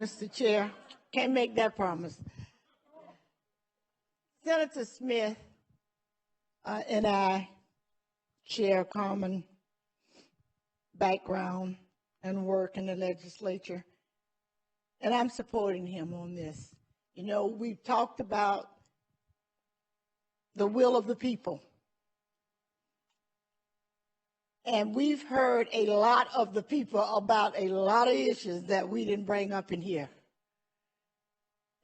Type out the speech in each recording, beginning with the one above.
Mr. Chair, can't make that promise. Senator Smith and I share a common background and work in the legislature, and I'm supporting him on this. You know, we've talked about the will of the people, and we've heard a lot of the people about a lot of issues that we didn't bring up in here.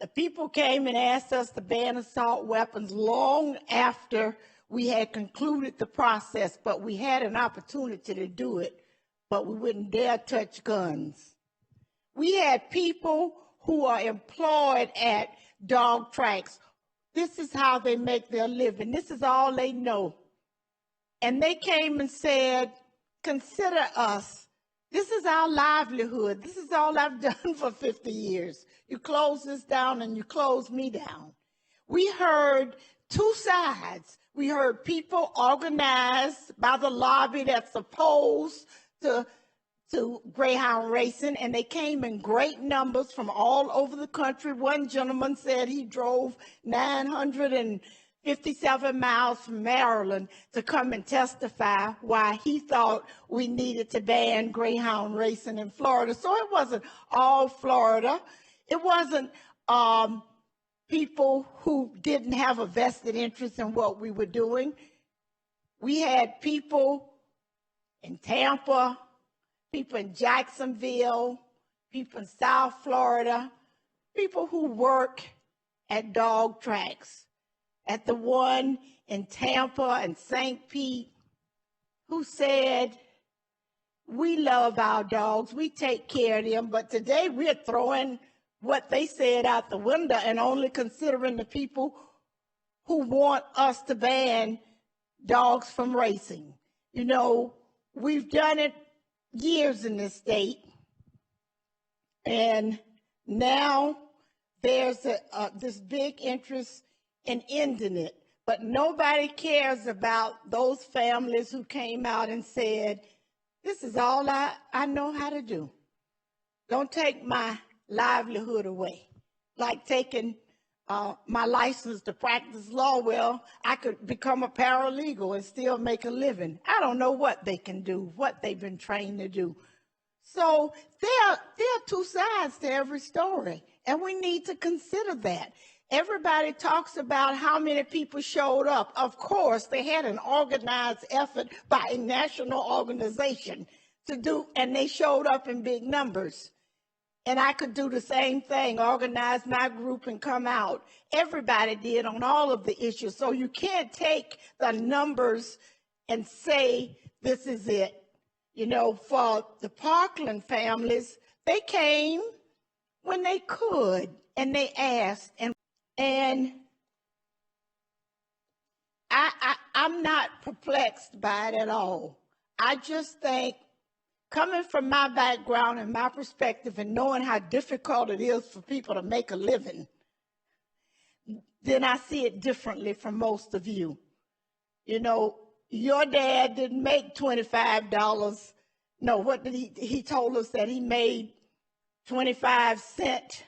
The people came and asked us to ban assault weapons long after we had concluded the process, but we had an opportunity to do it, but we wouldn't dare touch guns. We had people who are employed at dog tracks. This is how they make their living. This is all they know. And they came and said, consider us. This is our livelihood. This is all I've done for 50 years. You close this down and you close me down. We heard two sides. We heard people organized by the lobby that's opposed to Greyhound Racing, and they came in great numbers from all over the country. One gentleman said he drove 957 miles from Maryland to come and testify why he thought we needed to ban Greyhound Racing in Florida. So it wasn't all Florida. It wasn't people who didn't have a vested interest in what we were doing. We had people in Tampa, people in Jacksonville, people in South Florida, people who work at dog tracks, at the one in Tampa and St. Pete, who said, we love our dogs, we take care of them, but today we're throwing what they said out the window and only considering the people who want us to ban dogs from racing. You know, we've done it years in this state, and now there's this big interest in ending it, but nobody cares about those families who came out and said, this is all I know how to do. Don't take my livelihood away. Like taking my license to practice law. Well, I could become a paralegal and still make a living. I don't know what they can do, what they've been trained to do. So there are two sides to every story, and we need to consider that. Everybody talks about how many people showed up. Of course, they had an organized effort by a national organization to do, and they showed up in big numbers. And I could do the same thing, organize my group and come out. Everybody did on all of the issues. So you can't take the numbers and say, this is it. You know, for the Parkland families, they came when they could, and they asked. And I'm not perplexed by it at all. I just think, coming from my background and my perspective and knowing how difficult it is for people to make a living, then I see it differently from most of you. You know, your dad didn't make $25. No, what did he told us that he made 25 cents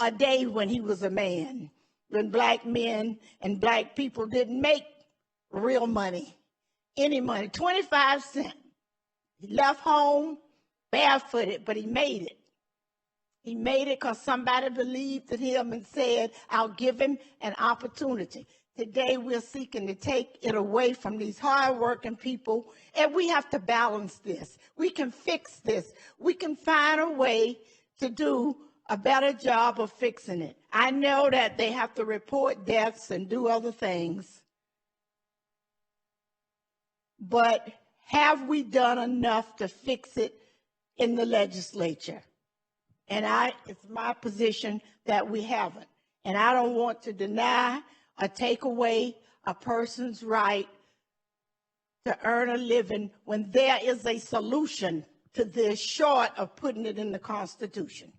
a day when he was a man, when black men and black people didn't make real money, any money, 25 cents. He left home barefooted, but he made it. He made it because somebody believed in him and said, I'll give him an opportunity. Today, we're seeking to take it away from these hardworking people, and we have to balance this. We can fix this. We can find a way to do a better job of fixing it. I know that they have to report deaths and do other things, but have we done enough to fix it in the legislature? And it's my position that we haven't. And I don't want to deny or take away a person's right to earn a living when there is a solution to this short of putting it in the Constitution.